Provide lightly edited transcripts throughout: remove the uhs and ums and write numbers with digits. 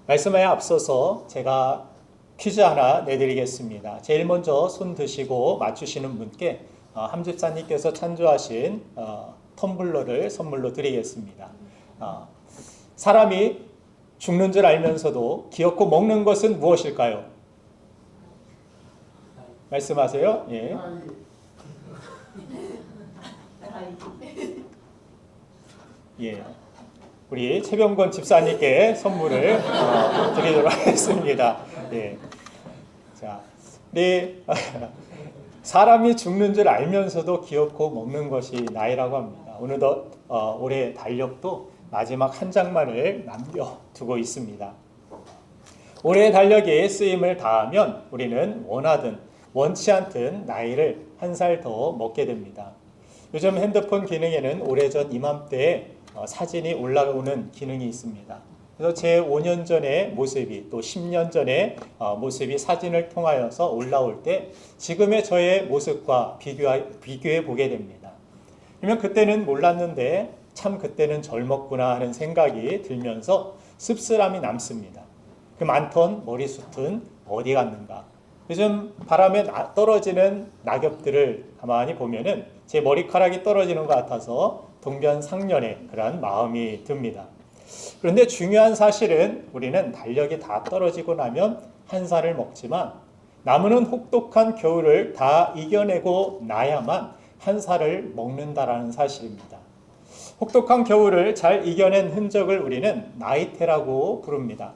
말씀에 앞서서 제가 퀴즈 하나 내드리겠습니다. 제일 먼저 손 드시고 맞추시는 분께 함집사님께서 찬조하신 텀블러를 선물로 드리겠습니다. 사람이 죽는 줄 알면서도 기어코 먹는 것은 무엇일까요? 말씀하세요. 예. 예. 우리 최병건 집사님께 선물을 드리도록 하겠습니다. 예. 자, 우리 사람이 죽는 줄 알면서도 기어코 먹는 것이 나이라고 합니다. 오늘도 올해 달력도 마지막 한 장만을 남겨두고 있습니다. 올해의 달력이 쓰임을 다하면 우리는 원하든 원치 않든 나이를 한 살 더 먹게 됩니다. 요즘 핸드폰 기능에는 오래전 이맘때에 사진이 올라오는 기능이 있습니다. 그래서 제 5년 전의 모습이 또 10년 전의 모습이 사진을 통하여서 올라올 때 지금의 저의 모습과 비교해 보게 됩니다. 그러면 그때는 몰랐는데 참 그때는 젊었구나 하는 생각이 들면서 씁쓸함이 남습니다. 그 많던 머리숱은 어디 갔는가? 요즘 바람에 떨어지는 낙엽들을 가만히 보면은 제 머리카락이 떨어지는 것 같아서 동변상련의 그런 마음이 듭니다. 그런데 중요한 사실은 우리는 달력이 다 떨어지고 나면 한 살을 먹지만 나무는 혹독한 겨울을 다 이겨내고 나야만 한 살을 먹는다라는 사실입니다. 혹독한 겨울을 잘 이겨낸 흔적을 우리는 나이테라고 부릅니다.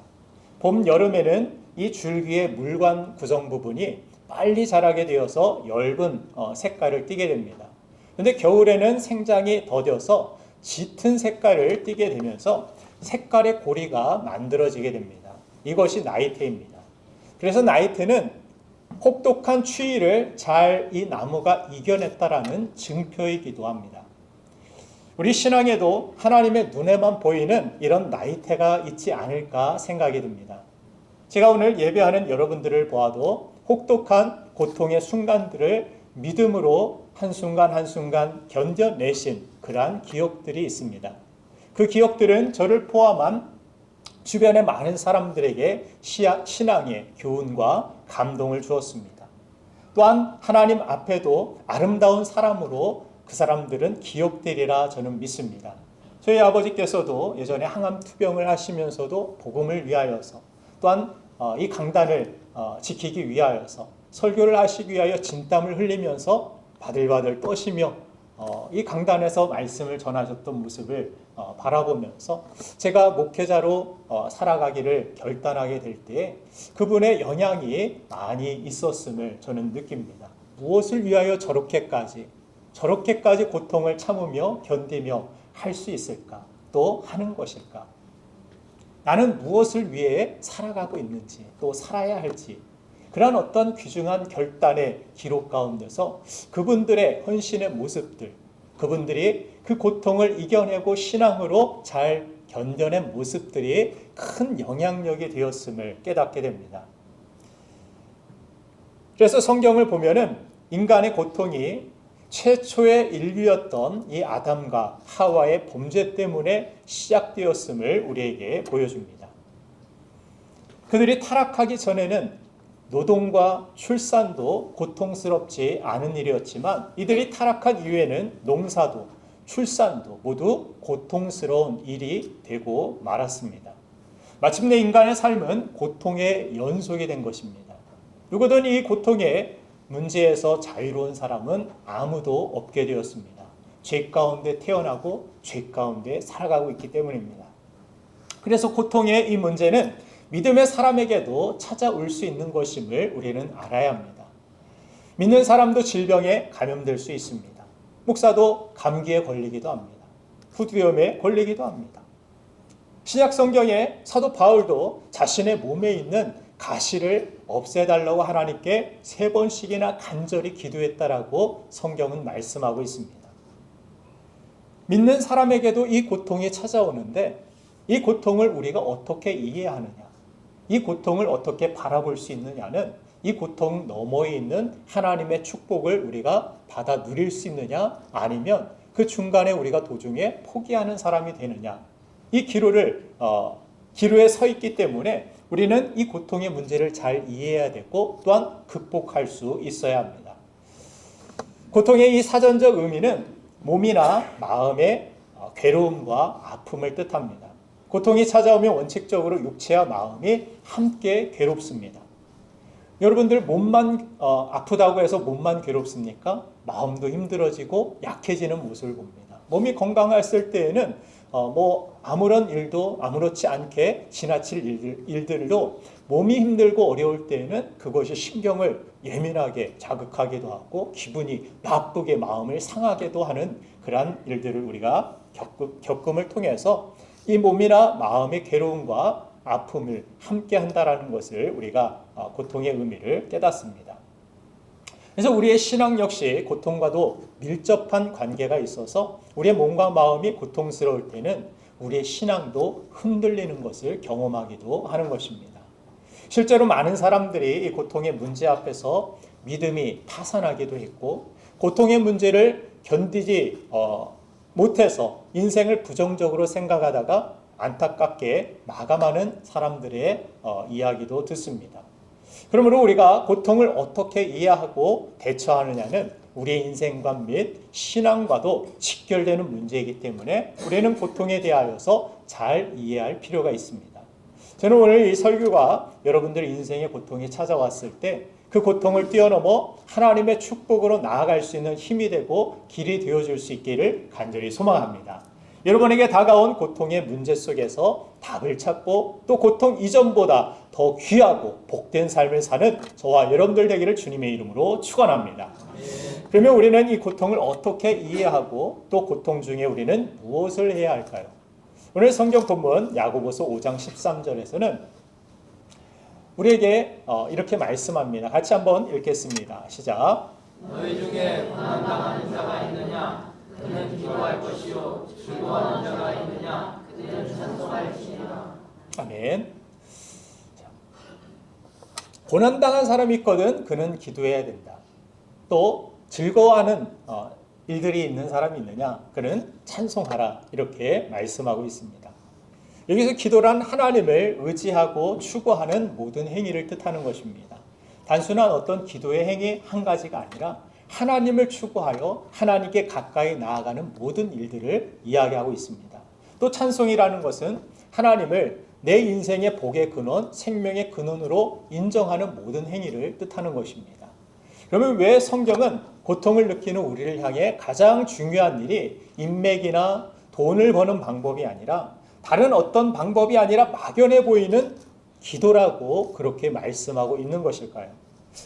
봄, 여름에는 이 줄기의 물관 구성 부분이 빨리 자라게 되어서 엷은 색깔을 띠게 됩니다. 그런데 겨울에는 생장이 더뎌서 짙은 색깔을 띠게 되면서 색깔의 고리가 만들어지게 됩니다. 이것이 나이테입니다. 그래서 나이테는 혹독한 추위를 잘 이 나무가 이겨냈다라는 증표이기도 합니다. 우리 신앙에도 하나님의 눈에만 보이는 이런 나이테가 있지 않을까 생각이 듭니다. 제가 오늘 예배하는 여러분들을 보아도 혹독한 고통의 순간들을 믿음으로 한순간 한순간 견뎌내신 그러한 기억들이 있습니다. 그 기억들은 저를 포함한 주변의 많은 사람들에게 신앙의 교훈과 감동을 주었습니다. 또한 하나님 앞에도 아름다운 사람으로 그 사람들은 기억되리라 저는 믿습니다. 저희 아버지께서도 예전에 항암 투병을 하시면서도 복음을 위하여서 또한 이 강단을 지키기 위하여서 설교를 하시기 위하여 진땀을 흘리면서 바들바들 떠시며 이 강단에서 말씀을 전하셨던 모습을 바라보면서 제가 목회자로 살아가기를 결단하게 될 때에 그분의 영향이 많이 있었음을 저는 느낍니다. 무엇을 위하여 저렇게까지 고통을 참으며 견디며 할 수 있을까? 또 하는 것일까? 나는 무엇을 위해 살아가고 있는지 또 살아야 할지 그런 어떤 귀중한 결단의 기록 가운데서 그분들의 헌신의 모습들, 그분들이 그 고통을 이겨내고 신앙으로 잘 견뎌낸 모습들이 큰 영향력이 되었음을 깨닫게 됩니다. 그래서 성경을 보면은 인간의 고통이 최초의 인류였던 이 아담과 하와의 범죄 때문에 시작되었음을 우리에게 보여줍니다. 그들이 타락하기 전에는 노동과 출산도 고통스럽지 않은 일이었지만 이들이 타락한 이후에는 농사도 출산도 모두 고통스러운 일이 되고 말았습니다. 마침내 인간의 삶은 고통의 연속이 된 것입니다. 누구든 이 고통의 문제에서 자유로운 사람은 아무도 없게 되었습니다. 죄 가운데 태어나고 죄 가운데 살아가고 있기 때문입니다. 그래서 고통의 이 문제는 믿음의 사람에게도 찾아올 수 있는 것임을 우리는 알아야 합니다. 믿는 사람도 질병에 감염될 수 있습니다. 목사도 감기에 걸리기도 합니다. 후두염에 걸리기도 합니다. 신약 성경에 사도 바울도 자신의 몸에 있는 가시를 없애달라고 하나님께 3번씩이나 간절히 기도했다라고 성경은 말씀하고 있습니다. 믿는 사람에게도 이 고통이 찾아오는데 이 고통을 우리가 어떻게 이해하느냐, 이 고통을 어떻게 바라볼 수 있느냐는 이 고통 너머에 있는 하나님의 축복을 우리가 받아 누릴 수 있느냐, 아니면 그 중간에 우리가 도중에 포기하는 사람이 되느냐, 이 기로를 기로에 서 있기 때문에 우리는 이 고통의 문제를 잘 이해해야 되고 또한 극복할 수 있어야 합니다. 고통의 이 사전적 의미는 몸이나 마음의 괴로움과 아픔을 뜻합니다. 고통이 찾아오면 원칙적으로 육체와 마음이 함께 괴롭습니다. 여러분들 몸만 아프다고 해서 몸만 괴롭습니까? 마음도 힘들어지고 약해지는 모습을 봅니다. 몸이 건강했을 때에는 아무런 일도 아무렇지 않게 지나칠 일들도 몸이 힘들고 어려울 때에는 그것이 신경을 예민하게 자극하기도 하고 기분이 나쁘게 마음을 상하게도 하는 그러한 일들을 우리가 겪음을 통해서 이 몸이나 마음의 괴로움과 아픔을 함께 한다라는 것을 우리가 고통의 의미를 깨닫습니다. 그래서 우리의 신앙 역시 고통과도 밀접한 관계가 있어서 우리의 몸과 마음이 고통스러울 때는 우리의 신앙도 흔들리는 것을 경험하기도 하는 것입니다. 실제로 많은 사람들이 이 고통의 문제 앞에서 믿음이 파산하기도 했고 고통의 문제를 견디지 못해서 인생을 부정적으로 생각하다가 안타깝게 마감하는 사람들의 이야기도 듣습니다. 그러므로 우리가 고통을 어떻게 이해하고 대처하느냐는 우리의 인생과 및 신앙과도 직결되는 문제이기 때문에 우리는 고통에 대하여서 잘 이해할 필요가 있습니다. 저는 오늘 이 설교가 여러분들의 인생의 고통이 찾아왔을 때 그 고통을 뛰어넘어 하나님의 축복으로 나아갈 수 있는 힘이 되고 길이 되어줄 수 있기를 간절히 소망합니다. 여러분에게 다가온 고통의 문제 속에서 답을 찾고 또 고통 이전보다 더 귀하고 복된 삶을 사는 저와 여러분들 되기를 주님의 이름으로 축원합니다. 그러면 우리는 이 고통을 어떻게 이해하고 또 고통 중에 우리는 무엇을 해야 할까요? 오늘 성경 본문 야고보서 5장 13절에서는 우리에게 이렇게 말씀합니다. 같이 한번 읽겠습니다. 시작. 너희 중에 고난당하는 자가 있느냐? 그는 기도할 것이요 즐거워하는 자가 있느냐? 그는 찬송할지니라. 아멘. 고난당한 사람이 있거든 그는 기도해야 된다. 또 즐거워하는 일들이 있는 사람이 있느냐? 그는 찬송하라. 이렇게 말씀하고 있습니다. 여기서 기도란 하나님을 의지하고 추구하는 모든 행위를 뜻하는 것입니다. 단순한 어떤 기도의 행위 한 가지가 아니라 하나님을 추구하여 하나님께 가까이 나아가는 모든 일들을 이야기하고 있습니다. 또 찬송이라는 것은 하나님을 내 인생의 복의 근원, 생명의 근원으로 인정하는 모든 행위를 뜻하는 것입니다. 그러면 왜 성경은 고통을 느끼는 우리를 향해 가장 중요한 일이 인맥이나 돈을 버는 방법이 아니라 다른 어떤 방법이 아니라 막연해 보이는 기도라고 그렇게 말씀하고 있는 것일까요?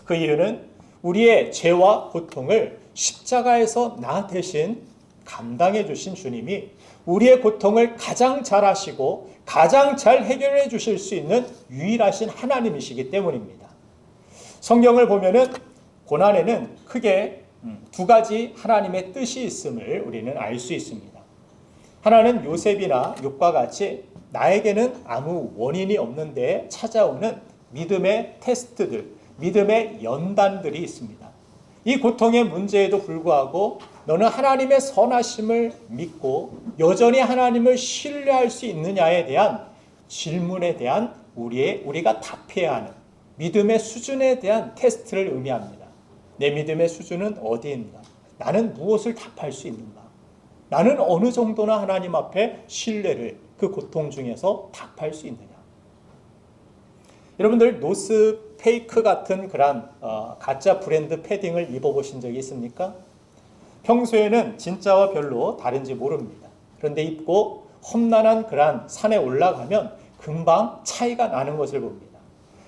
그 이유는 우리의 죄와 고통을 십자가에서 나 대신 감당해 주신 주님이 우리의 고통을 가장 잘 아시고 가장 잘 해결해 주실 수 있는 유일하신 하나님이시기 때문입니다. 성경을 보면은 고난에는 크게 두 가지 하나님의 뜻이 있음을 우리는 알 수 있습니다. 하나는 요셉이나 욥과 같이 나에게는 아무 원인이 없는데 찾아오는 믿음의 테스트들, 믿음의 연단들이 있습니다. 이 고통의 문제에도 불구하고 너는 하나님의 선하심을 믿고 여전히 하나님을 신뢰할 수 있느냐에 대한 질문에 대한 우리가 답해야 하는 믿음의 수준에 대한 테스트를 의미합니다. 내 믿음의 수준은 어디인가? 나는 무엇을 답할 수 있는가? 나는 어느 정도나 하나님 앞에 신뢰를 그 고통 중에서 답할 수 있느냐? 여러분들 노스 페이크 같은 그런 가짜 브랜드 패딩을 입어보신 적이 있습니까? 평소에는 진짜와 별로 다른지 모릅니다. 그런데 입고 험난한 그런 산에 올라가면 금방 차이가 나는 것을 봅니다.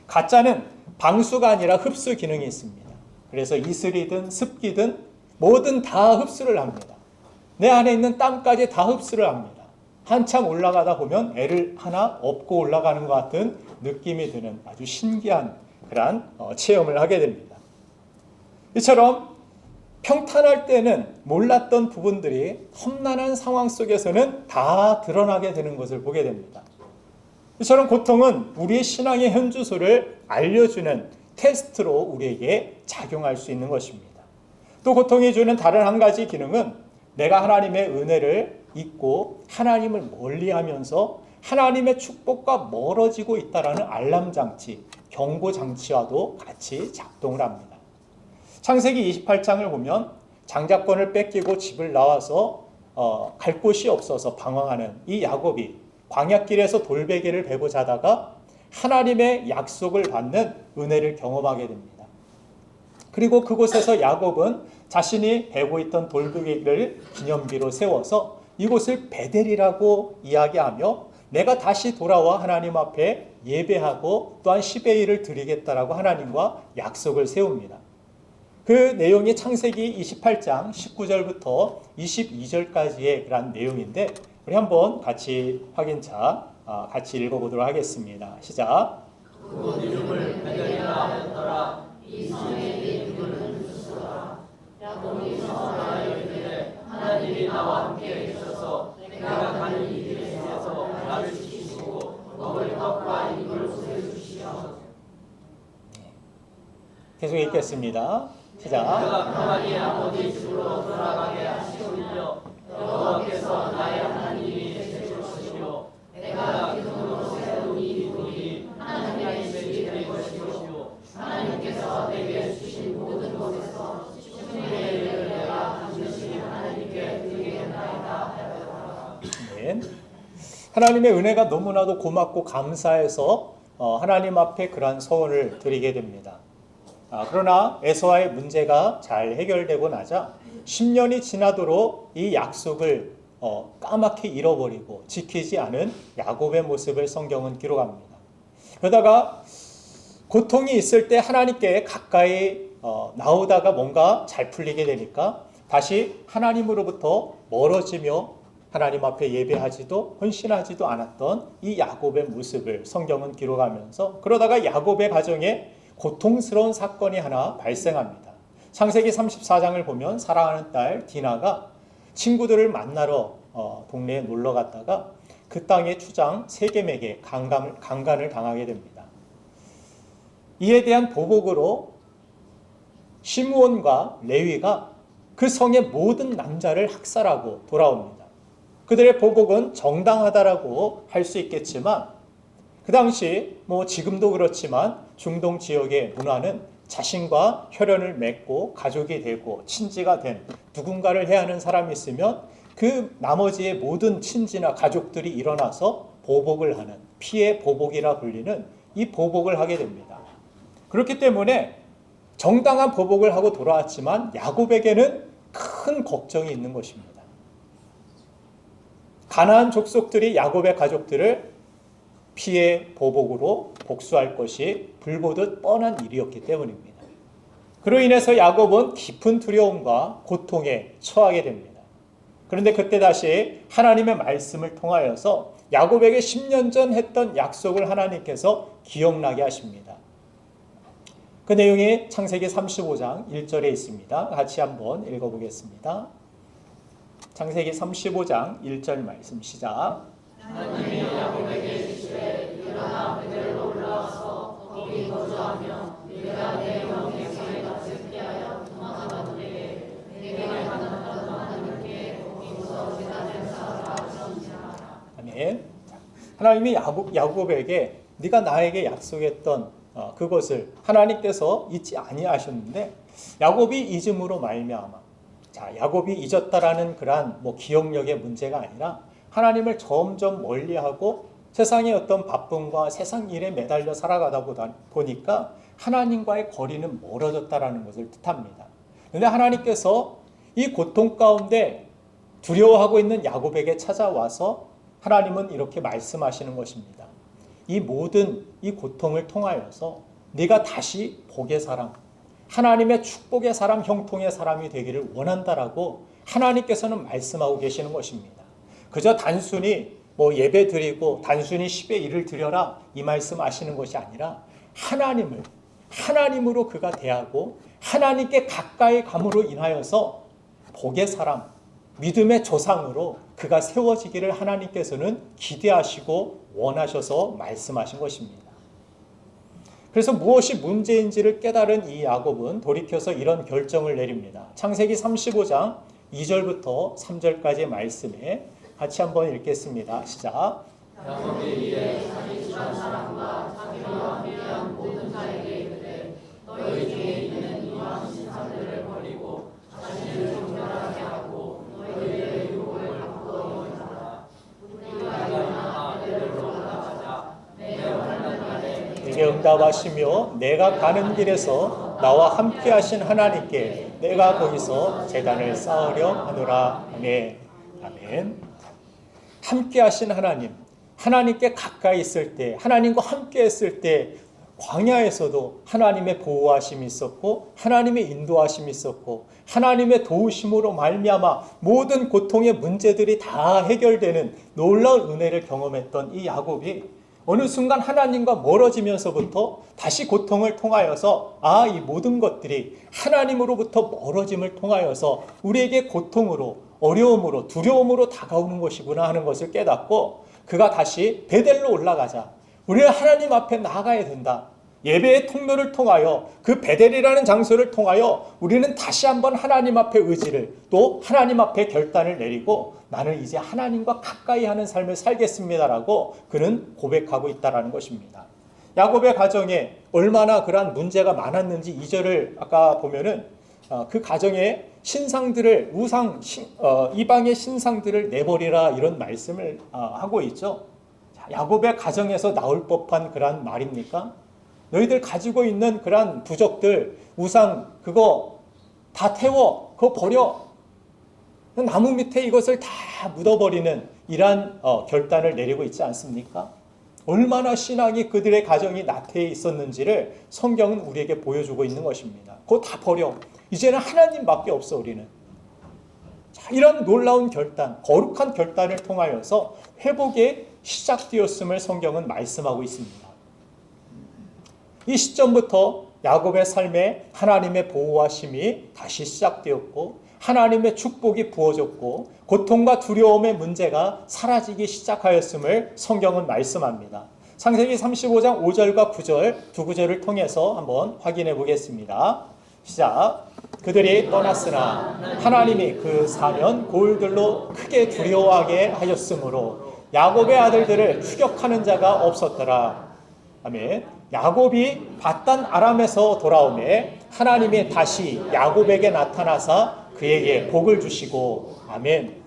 가짜는 방수가 아니라 흡수 기능이 있습니다. 그래서 이슬이든 습기든 뭐든 다 흡수를 합니다. 내 안에 있는 땀까지 다 흡수를 합니다. 한참 올라가다 보면 애를 하나 업고 올라가는 것 같은 느낌이 드는 아주 신기한 그런 체험을 하게 됩니다. 이처럼 평탄할 때는 몰랐던 부분들이 험난한 상황 속에서는 다 드러나게 되는 것을 보게 됩니다. 이처럼 고통은 우리의 신앙의 현주소를 알려주는 테스트로 우리에게 작용할 수 있는 것입니다. 또 고통이 주는 다른 한 가지 기능은 내가 하나님의 은혜를 잊고 하나님을 멀리하면서 하나님의 축복과 멀어지고 있다라는 알람 장치, 경고 장치와도 같이 작동을 합니다. 창세기 28장을 보면 장자권을 뺏기고 집을 나와서 갈 곳이 없어서 방황하는 이 야곱이 광야길에서 돌베개를 베고 자다가 하나님의 약속을 받는 은혜를 경험하게 됩니다. 그리고 그곳에서 야곱은 자신이 베고 있던 돌베개를 기념비로 세워서 이곳을 베델이라고 이야기하며 내가 다시 돌아와 하나님 앞에 예배하고 또한 10의 1을 드리겠다라고 하나님과 약속을 세웁니다. 그 내용이 창세기 28장 19절부터 22절까지의 그런 내용인데 우리 한번 같이 확인차 같이 읽어보도록 하겠습니다. 시작. 그곳 이름을 베델이라 하였더라. 이 성에 이름을 주소라. 야곱이 성하여 이르되 하나님이 나와 함께 계셔서 내가 가는 이 길에서 나를 지키시고 먹을 것과 입을 옷을 주시옵소서. 계속 읽겠습니다. 시작. 내가 평안히 아버지 집으로 돌아가게 하시오며 여호와께서 나의 하나님이 되실 것이요 내가 기둥으로 세운 이 돌이 하나님의 집이 될 것이요 하나님께서 내게 주신 모든 것에서 10분의 1을 내가 반드시 하나님께 드리겠나이다 하였더라. 네. 하나님의 은혜가 너무나도 고맙고 감사해서 하나님 앞에 그러한 소원을 드리게 됩니다. 그러나 에서와의 문제가 잘 해결되고 나자 10년이 지나도록 이 약속을 까맣게 잃어버리고 지키지 않은 야곱의 모습을 성경은 기록합니다. 그러다가 고통이 있을 때 하나님께 가까이 나오다가 뭔가 잘 풀리게 되니까 다시 하나님으로부터 멀어지며 하나님 앞에 예배하지도 헌신하지도 않았던 이 야곱의 모습을 성경은 기록하면서 그러다가 야곱의 가정에 고통스러운 사건이 하나 발생합니다. 창세기 34장을 보면 사랑하는 딸 디나가 친구들을 만나러 동네에 놀러 갔다가 그 땅의 추장 세겜에게 강간을 당하게 됩니다. 이에 대한 보복으로 시므온과 레위가 그 성의 모든 남자를 학살하고 돌아옵니다. 그들의 보복은 정당하다라고 할 수 있겠지만 그 당시 지금도 그렇지만 중동 지역의 문화는 자신과 혈연을 맺고 가족이 되고 친지가 된 누군가를 해야 하는 사람이 있으면 그 나머지의 모든 친지나 가족들이 일어나서 보복을 하는 피해 보복이라 불리는 이 보복을 하게 됩니다. 그렇기 때문에 정당한 보복을 하고 돌아왔지만 야곱에게는 큰 걱정이 있는 것입니다. 가나안 족속들이 야곱의 가족들을 피해 보복으로 복수할 것이 불보듯 뻔한 일이었기 때문입니다. 그로 인해서 야곱은 깊은 두려움과 고통에 처하게 됩니다. 그런데 그때 다시 하나님의 말씀을 통하여서 야곱에게 10년 전 했던 약속을 하나님께서 기억나게 하십니다. 그 내용이 창세기 35장 1절에 있습니다. 같이 한번 읽어보겠습니다. 창세기 35장 1절 말씀 시작. 하나님이 야곱에게 이르시되 일어나 베델로 올라와서 거기 거주하며 네가 내 영의 상에 납득케 하여 도망하거니와 내게 가능하던 하나님께 거기서 제단을 쌓으라 하시니라. 아멘. 하나님이 야곱에게 네가 나에게 약속했던 그것을 하나님께서 잊지 아니하셨는데 야곱이 잊음으로 말미암아 야곱이 잊었다라는 그러한 기억력의 문제가 아니라 하나님을 점점 멀리하고 세상의 어떤 바쁨과 세상 일에 매달려 살아가다 보니까 하나님과의 거리는 멀어졌다라는 것을 뜻합니다. 그런데 하나님께서 이 고통 가운데 두려워하고 있는 야곱에게 찾아와서 하나님은 이렇게 말씀하시는 것입니다. 이 모든 이 고통을 통하여서 네가 다시 복의 사람, 하나님의 축복의 사람, 형통의 사람이 되기를 원한다라고 하나님께서는 말씀하고 계시는 것입니다. 그저 단순히 예배 드리고 단순히 10의 1을 드려라 이 말씀 하시는 것이 아니라 하나님으로 그가 대하고 하나님께 가까이 감으로 인하여서 복의 사람, 믿음의 조상으로 그가 세워지기를 하나님께서는 기대하시고 원하셔서 말씀하신 것입니다. 그래서 무엇이 문제인지를 깨달은 이 야곱은 돌이켜서 이런 결정을 내립니다. 창세기 35장 2절부터 3절까지의 말씀에 같이 한번 읽겠습니다. 시작. 야곱에 의해 자기 친한 사람과 자기와 함께한 모든 자에게 이르되 너희 중에 있는 이방 신상들을 버리고 자신을 정결하게 하고 너희의 유혹을 바꾸어 이어라. 우리가 일어나 베델로 올라가자. 내 환난 날에 내게 응답하시며 내가 가는 길에서 나와 함께 하신 하나님께 내가 거기서 제단을 쌓으려 하노라. 아멘. 아멘. 함께 하신 하나님, 하나님께 가까이 있을 때, 하나님과 함께 했을 때 광야에서도 하나님의 보호하심이 있었고 하나님의 인도하심이 있었고 하나님의 도우심으로 말미암아 모든 고통의 문제들이 다 해결되는 놀라운 은혜를 경험했던 이 야곱이 어느 순간 하나님과 멀어지면서부터 다시 고통을 통하여서 이 모든 것들이 하나님으로부터 멀어짐을 통하여서 우리에게 고통으로, 어려움으로, 두려움으로 다가오는 것이구나 하는 것을 깨닫고 그가 다시 베델로 올라가자. 우리는 하나님 앞에 나아가야 된다. 예배의 통로를 통하여 그 베델이라는 장소를 통하여 우리는 다시 한번 하나님 앞에 의지를 또 하나님 앞에 결단을 내리고 나는 이제 하나님과 가까이 하는 삶을 살겠습니다라고 그는 고백하고 있다는 것입니다. 야곱의 가정에 얼마나 그러한 문제가 많았는지 2절을 아까 보면은 그 가정에 신상들을 이방의 신상들을 내버리라 이런 말씀을 하고 있죠. 야곱의 가정에서 나올 법한 그러한 말입니까? 너희들 가지고 있는 그러한 부적들, 우상 그거 다 태워, 그거 버려. 나무 밑에 이것을 다 묻어버리는 이러한 결단을 내리고 있지 않습니까? 얼마나 신앙이 그들의 가정이 나태해 있었는지를 성경은 우리에게 보여주고 있는 것입니다. 그거 다 버려. 이제는 하나님밖에 없어 우리는. 자, 이런 놀라운 결단, 거룩한 결단을 통하여서 회복의 시작되었음을 성경은 말씀하고 있습니다. 이 시점부터 야곱의 삶에 하나님의 보호하심이 다시 시작되었고 하나님의 축복이 부어졌고 고통과 두려움의 문제가 사라지기 시작하였음을 성경은 말씀합니다. 창세기 35장 5절과 9절 두 구절을 통해서 한번 확인해 보겠습니다. 시작. 그들이 떠났으나 하나님이 그 사면 고을들로 크게 두려워하게 하였으므로 야곱의 아들들을 추격하는 자가 없었더라. 아멘. 야곱이 밧단 아람에서 돌아오매 하나님이 다시 야곱에게 나타나사 그에게 복을 주시고 아멘.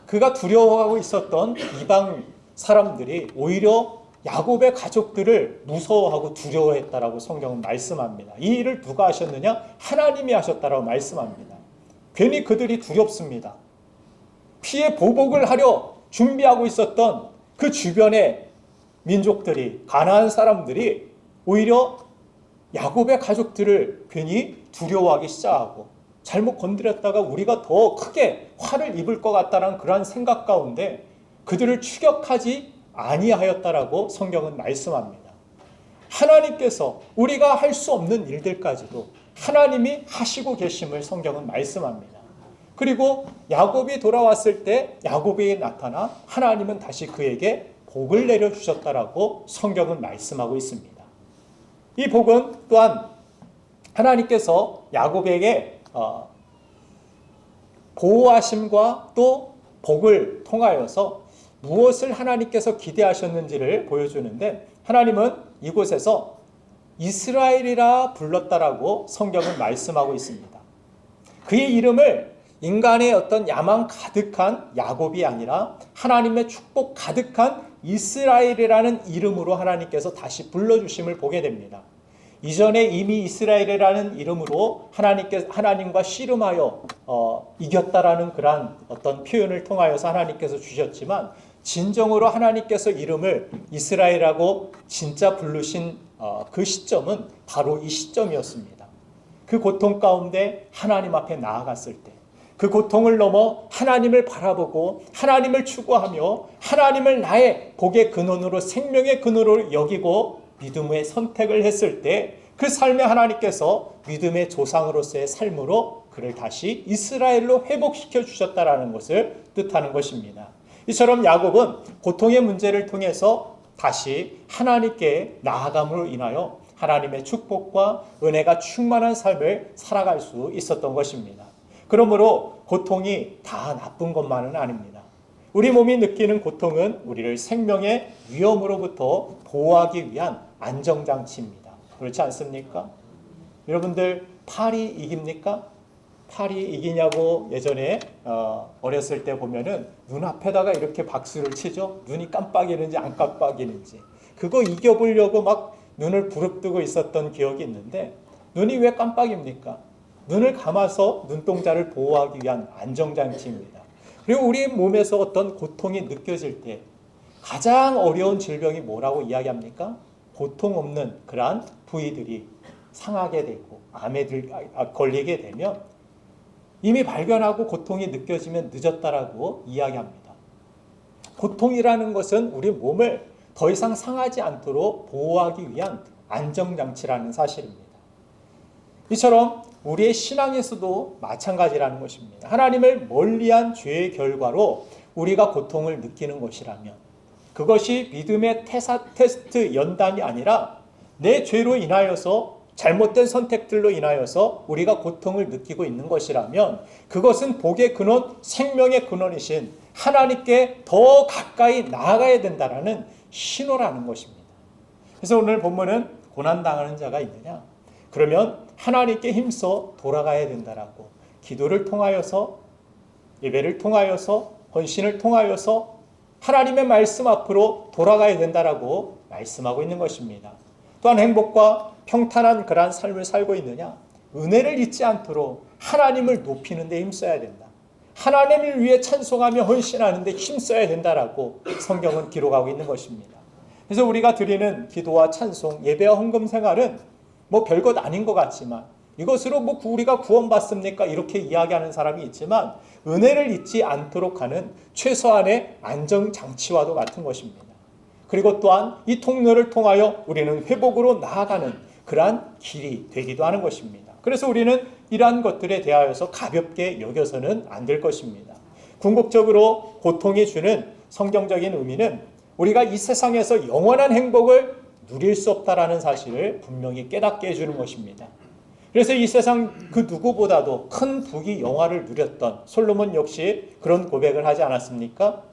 그가 두려워하고 있었던 이방 사람들이 오히려 야곱의 가족들을 무서워하고 두려워했다라고 성경은 말씀합니다. 이 일을 누가 하셨느냐? 하나님이 하셨다라고 말씀합니다. 괜히 그들이 두렵습니다. 피해 보복을 하려 준비하고 있었던 그 주변의 민족들이, 가나안 사람들이 오히려 야곱의 가족들을 괜히 두려워하기 시작하고 잘못 건드렸다가 우리가 더 크게 화를 입을 것 같다는 그러한 생각 가운데 그들을 추격하지 아니하였다라고 성경은 말씀합니다. 하나님께서 우리가 할 수 없는 일들까지도 하나님이 하시고 계심을 성경은 말씀합니다. 그리고 야곱이 돌아왔을 때 야곱에게 나타나 하나님은 다시 그에게 복을 내려주셨다라고 성경은 말씀하고 있습니다. 이 복은 또한 하나님께서 야곱에게 보호하심과 또 복을 통하여서 무엇을 하나님께서 기대하셨는지를 보여주는데 하나님은 이곳에서 이스라엘이라 불렀다라고 성경은 말씀하고 있습니다. 그의 이름을 인간의 어떤 야망 가득한 야곱이 아니라 하나님의 축복 가득한 이스라엘이라는 이름으로 하나님께서 다시 불러주심을 보게 됩니다. 이전에 이미 이스라엘이라는 이름으로 하나님과 씨름하여 이겼다라는 그러한 어떤 표현을 통하여서 하나님께서 주셨지만 진정으로 하나님께서 이름을 이스라엘하고 진짜 부르신 그 시점은 바로 이 시점이었습니다. 그 고통 가운데 하나님 앞에 나아갔을 때 그 고통을 넘어 하나님을 바라보고 하나님을 추구하며 하나님을 나의 복의 근원으로 생명의 근원으로 여기고 믿음의 선택을 했을 때 그 삶에 하나님께서 믿음의 조상으로서의 삶으로 그를 다시 이스라엘로 회복시켜 주셨다라는 것을 뜻하는 것입니다. 이처럼 야곱은 고통의 문제를 통해서 다시 하나님께 나아감으로 인하여 하나님의 축복과 은혜가 충만한 삶을 살아갈 수 있었던 것입니다. 그러므로 고통이 다 나쁜 것만은 아닙니다. 우리 몸이 느끼는 고통은 우리를 생명의 위험으로부터 보호하기 위한 안정장치입니다. 그렇지 않습니까? 여러분들 팔이 이깁니까? 팔이 이기냐고 예전에 어렸을 때 보면은 눈앞에다가 이렇게 박수를 치죠. 눈이 깜빡이는지 안 깜빡이는지. 그거 이겨보려고 막 눈을 부릅뜨고 있었던 기억이 있는데 눈이 왜 깜빡입니까? 눈을 감아서 눈동자를 보호하기 위한 안정장치입니다. 그리고 우리 몸에서 어떤 고통이 느껴질 때 가장 어려운 질병이 뭐라고 이야기합니까? 고통 없는 그러한 부위들이 상하게 되고 암에 걸리게 되면 이미 발견하고 고통이 느껴지면 늦었다라고 이야기합니다. 고통이라는 것은 우리 몸을 더 이상 상하지 않도록 보호하기 위한 안정장치라는 사실입니다. 이처럼 우리의 신앙에서도 마찬가지라는 것입니다. 하나님을 멀리한 죄의 결과로 우리가 고통을 느끼는 것이라면 그것이 믿음의 테스트 연단이 아니라 내 죄로 인하여서 잘못된 선택들로 인하여서 우리가 고통을 느끼고 있는 것이라면 그것은 복의 근원, 생명의 근원이신 하나님께 더 가까이 나아가야 된다는 신호라는 것입니다. 그래서 오늘 본문은 고난당하는 자가 있느냐? 그러면 하나님께 힘써 돌아가야 된다라고 기도를 통하여서 예배를 통하여서 헌신을 통하여서 하나님의 말씀 앞으로 돌아가야 된다라고 말씀하고 있는 것입니다. 또한 행복과 평탄한 그러한 삶을 살고 있느냐? 은혜를 잊지 않도록 하나님을 높이는 데 힘써야 된다. 하나님을 위해 찬송하며 헌신하는 데 힘써야 된다라고 성경은 기록하고 있는 것입니다. 그래서 우리가 드리는 기도와 찬송, 예배와 헌금 생활은 뭐 별것 아닌 것 같지만 이것으로 뭐 우리가 구원받습니까? 이렇게 이야기하는 사람이 있지만 은혜를 잊지 않도록 하는 최소한의 안정장치와도 같은 것입니다. 그리고 또한 이 통로를 통하여 우리는 회복으로 나아가는 그러한 길이 되기도 하는 것입니다. 그래서 우리는 이러한 것들에 대하여서 가볍게 여겨서는 안 될 것입니다. 궁극적으로 고통이 주는 성경적인 의미는 우리가 이 세상에서 영원한 행복을 누릴 수 없다라는 사실을 분명히 깨닫게 해주는 것입니다. 그래서 이 세상 그 누구보다도 큰 부귀 영화를 누렸던 솔로몬 역시 그런 고백을 하지 않았습니까?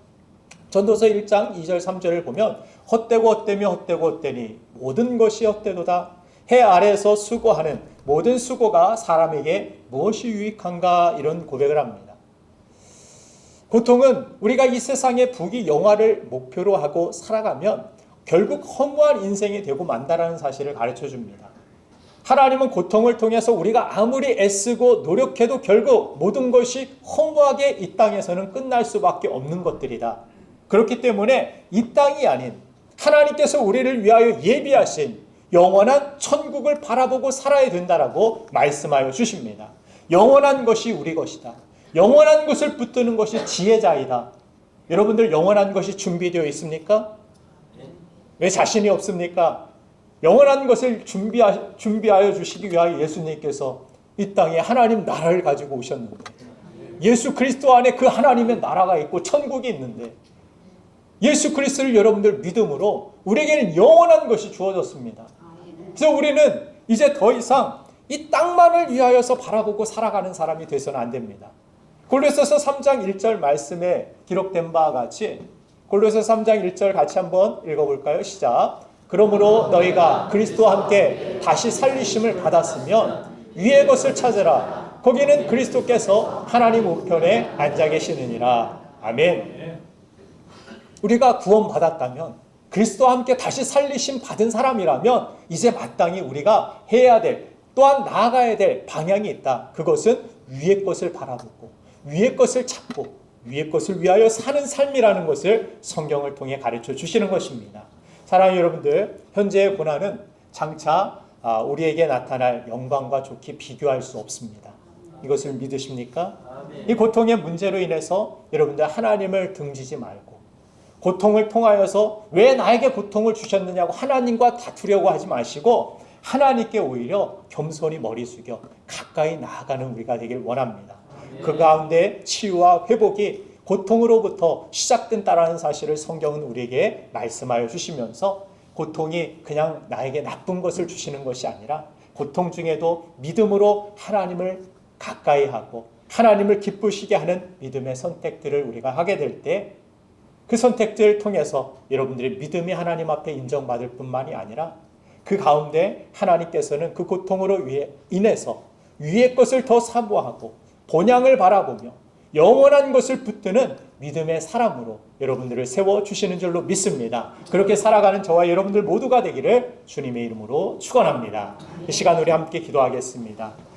전도서 1장 2절 3절을 보면 헛되고 헛되며 헛되고 헛되니 모든 것이 헛되도다. 해 아래에서 수고하는 모든 수고가 사람에게 무엇이 유익한가 이런 고백을 합니다. 고통은 우리가 이 세상의 부귀 영화를 목표로 하고 살아가면 결국 허무한 인생이 되고 만다라는 사실을 가르쳐 줍니다. 하나님은 고통을 통해서 우리가 아무리 애쓰고 노력해도 결국 모든 것이 허무하게 이 땅에서는 끝날 수밖에 없는 것들이다. 그렇기 때문에 이 땅이 아닌 하나님께서 우리를 위하여 예비하신 영원한 천국을 바라보고 살아야 된다라고 말씀하여 주십니다. 영원한 것이 우리 것이다. 영원한 것을 붙드는 것이 지혜자이다. 여러분들 영원한 것이 준비되어 있습니까? 왜 자신이 없습니까? 영원한 것을 준비하여 주시기 위하여 예수님께서 이 땅에 하나님 나라를 가지고 오셨는데 예수 그리스도 안에 그 하나님의 나라가 있고 천국이 있는데 예수 그리스도를 여러분들 믿음으로 우리에게는 영원한 것이 주어졌습니다. 그래서 우리는 이제 더 이상 이 땅만을 위하여서 바라보고 살아가는 사람이 돼서는 안 됩니다. 골로새서 3장 1절 말씀에 기록된 바와 같이 골로새서 3장 1절 같이 한번 읽어볼까요? 시작. 그러므로 너희가 그리스도와 함께 다시 살리심을 받았으면 위의 것을 찾으라. 거기는 그리스도께서 하나님 우편에 앉아 계시느니라. 아멘. 우리가 구원받았다면 그리스도와 함께 다시 살리심 받은 사람이라면 이제 마땅히 우리가 해야 될 또한 나아가야 될 방향이 있다. 그것은 위의 것을 바라보고 위의 것을 찾고 위의 것을 위하여 사는 삶이라는 것을 성경을 통해 가르쳐 주시는 것입니다. 사랑하는 여러분들, 현재의 고난은 장차 우리에게 나타날 영광과 좋게 비교할 수 없습니다. 이것을 믿으십니까? 이 고통의 문제로 인해서 여러분들 하나님을 등지지 말고 고통을 통하여서 왜 나에게 고통을 주셨느냐고 하나님과 다투려고 하지 마시고 하나님께 오히려 겸손히 머리 숙여 가까이 나아가는 우리가 되길 원합니다. 그 가운데 치유와 회복이 고통으로부터 시작된다라는 사실을 성경은 우리에게 말씀하여 주시면서 고통이 그냥 나에게 나쁜 것을 주시는 것이 아니라 고통 중에도 믿음으로 하나님을 가까이 하고 하나님을 기쁘시게 하는 믿음의 선택들을 우리가 하게 될 때 그 선택들을 통해서 여러분들의 믿음이 하나님 앞에 인정받을 뿐만이 아니라 그 가운데 하나님께서는 그 고통으로 인해서 위의 것을 더 사모하고 본향을 바라보며 영원한 것을 붙드는 믿음의 사람으로 여러분들을 세워주시는 줄로 믿습니다. 그렇게 살아가는 저와 여러분들 모두가 되기를 주님의 이름으로 축원합니다. 이 시간 우리 함께 기도하겠습니다.